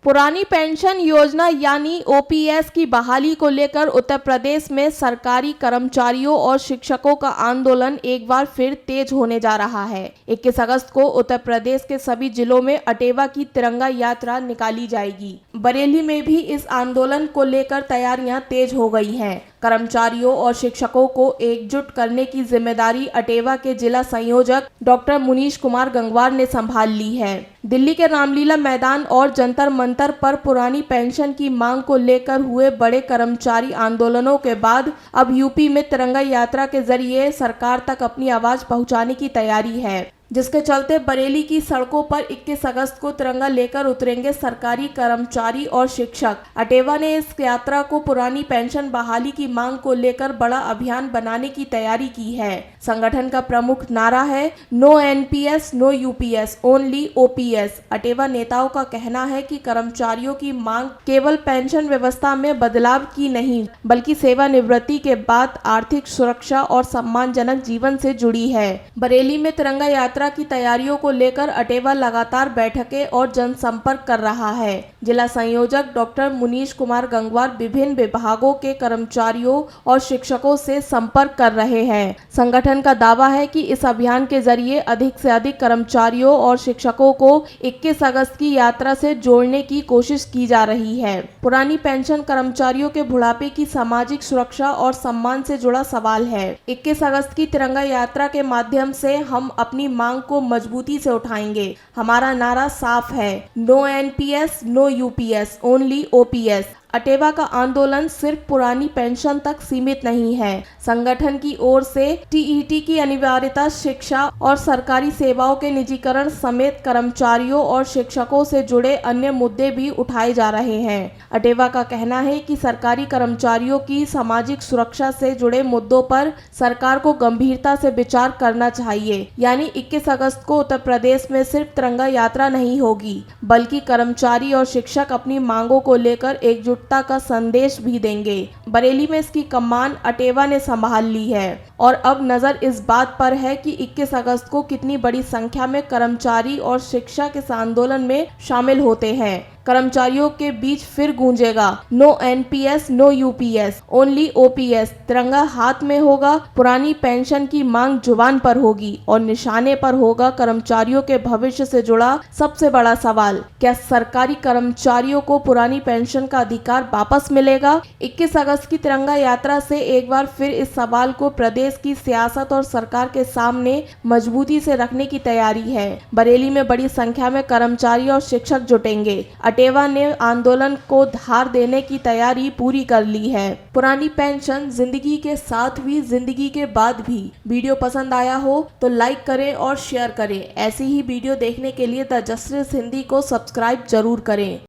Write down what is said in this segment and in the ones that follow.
पुरानी पेंशन योजना यानी ओपीएस की बहाली को लेकर उत्तर प्रदेश में सरकारी कर्मचारियों और शिक्षकों का आंदोलन एक बार फिर तेज होने जा रहा है। 21 अगस्त को उत्तर प्रदेश के सभी जिलों में अटेवा की तिरंगा यात्रा निकाली जाएगी। बरेली में भी इस आंदोलन को लेकर तैयारियां तेज हो गई हैं। कर्मचारियों और शिक्षकों को एकजुट करने की जिम्मेदारी अटेवा के जिला संयोजक डॉक्टर मुनीश कुमार गंगवार ने संभाल ली है। दिल्ली के रामलीला मैदान और जंतर मंतर पर पुरानी पेंशन की मांग को लेकर हुए बड़े कर्मचारी आंदोलनों के बाद अब यूपी में तिरंगा यात्रा के जरिए सरकार तक अपनी आवाज पहुंचाने की तैयारी है, जिसके चलते बरेली की सड़कों पर 21 अगस्त को तिरंगा लेकर उतरेंगे सरकारी कर्मचारी और शिक्षक। अटेवा ने इस यात्रा को पुरानी पेंशन बहाली की मांग को लेकर बड़ा अभियान बनाने की तैयारी की है। संगठन का प्रमुख नारा है no NPS no UPS only OPS. Atewa नेताओं का कहना है कि कर्मचारियों की मांग केवल पेंशन व्यवस्था में बदलाव की नहीं, बल्कि सेवानिवृत्ति के बाद आर्थिक सुरक्षा और सम्मानजनक जीवन से जुड़ी है। बरेली में तिरंगा यात्रा की तैयारियों को लेकर अटेवा लगातार बैठकें और जनसंपर्क कर रहा है। जिला संयोजक डॉक्टर मुनीश कुमार गंगवार विभिन्न विभागों के कर्मचारियों और शिक्षकों से संपर्क कर रहे हैं। संगठन का दावा है कि इस अभियान के जरिए अधिक से अधिक कर्मचारियों और शिक्षकों को 21 अगस्त की यात्रा से जोड़ने की कोशिश की जा रही है। पुरानी पेंशन कर्मचारियों के बुढ़ापे की सामाजिक सुरक्षा और सम्मान से जुड़ा सवाल है। 21 अगस्त की तिरंगा यात्रा के माध्यम से हम अपनी मांग को मजबूती से उठाएंगे। हमारा नारा साफ है, no NPS no UPS only OPS. Atewa का आंदोलन सिर्फ पुरानी पेंशन तक सीमित नहीं है। संगठन की ओर से टीईटी की अनिवार्यता, शिक्षा और सरकारी सेवाओं के निजीकरण समेत कर्मचारियों और शिक्षकों से जुड़े अन्य मुद्दे भी उठाए जा रहे हैं। अटेवा का कहना है कि सरकारी कर्मचारियों की सामाजिक सुरक्षा से जुड़े मुद्दों पर सरकार को गंभीरता से विचार करना चाहिए। यानी 21 अगस्त को उत्तर प्रदेश में सिर्फ तिरंगा यात्रा नहीं होगी, बल्कि कर्मचारी और शिक्षक अपनी मांगों को लेकर एकजुट का संदेश भी देंगे। बरेली में इसकी कमान अटेवा ने संभाल ली है और अब नजर इस बात पर है कि 21 अगस्त को कितनी बड़ी संख्या में कर्मचारी और शिक्षक इस आंदोलन में शामिल होते हैं। कर्मचारियों के बीच फिर गूंजेगा no NPS no UPS only OPS. तिरंगा हाथ में होगा, पुरानी पेंशन की मांग जुबान पर होगी और निशाने पर होगा कर्मचारियों के भविष्य से जुड़ा सबसे बड़ा सवाल, क्या सरकारी कर्मचारियों को पुरानी पेंशन का अधिकार वापस मिलेगा? 21 अगस्त की तिरंगा यात्रा से एक बार फिर इस सवाल को प्रदेश की सियासत और सरकार के सामने मजबूती से रखने की तैयारी है। बरेली में बड़ी संख्या में कर्मचारी और शिक्षक जुटेंगे। अटेवा ने आंदोलन को धार देने की तैयारी पूरी कर ली है। पुरानी पेंशन जिंदगी के साथ भी, जिंदगी के बाद भी। वीडियो पसंद आया हो तो लाइक करें और शेयर करें। ऐसी ही वीडियो देखने के लिए द जस्टिस हिंदी को सब्सक्राइब जरूर करें।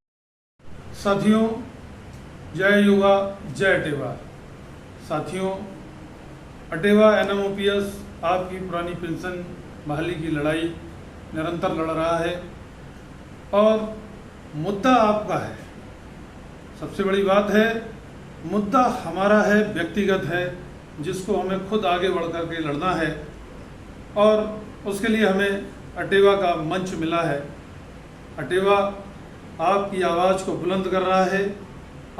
साथियों, जय युवा जय अटेवा। साथियों, अटेवा एनएमओपीएस आपकी पुरानी पेंशन बहाली की लड़ाई निरंतर लड़ रहा है और मुद्दा आपका है। सबसे बड़ी बात है, मुद्दा हमारा है, व्यक्तिगत है, जिसको हमें खुद आगे बढ़ कर के लड़ना है और उसके लिए हमें अटेवा का मंच मिला है। अटेवा आपकी आवाज़ को बुलंद कर रहा है।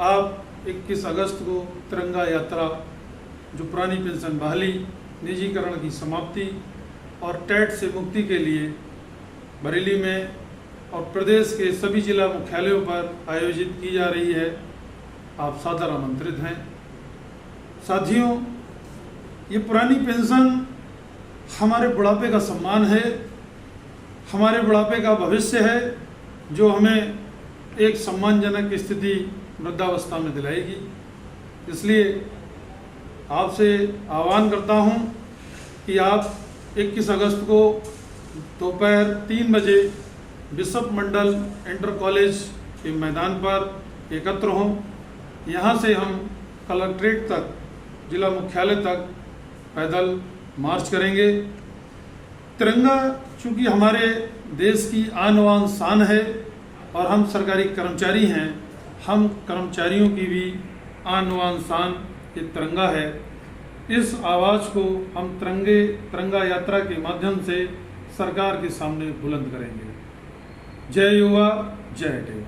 आप 21 अगस्त को तिरंगा यात्रा, जो पुरानी पेंशन बहाली, निजीकरण की समाप्ति और टैट से मुक्ति के लिए बरेली में और प्रदेश के सभी जिला मुख्यालयों पर आयोजित की जा रही है, आप सादर आमंत्रित हैं। साथियों, ये पुरानी पेंशन हमारे बुढ़ापे का सम्मान है, हमारे बुढ़ापे का भविष्य है, जो हमें एक सम्मानजनक स्थिति वृद्धावस्था में दिलाएगी। इसलिए आपसे आह्वान करता हूं कि आप 21 अगस्त को दोपहर 3 बजे बिशप मंडल इंटर कॉलेज के मैदान पर एकत्र हों। यहाँ से हम कलेक्ट्रेट तक, जिला मुख्यालय तक पैदल मार्च करेंगे। तिरंगा चूँकि हमारे देश की आन बान शान है और हम सरकारी कर्मचारी हैं, हम कर्मचारियों की भी आन बान शान ये तिरंगा है। इस आवाज़ को हम तिरंगा यात्रा के माध्यम से सरकार के सामने बुलंद करेंगे। जय युवा जय अटेवा।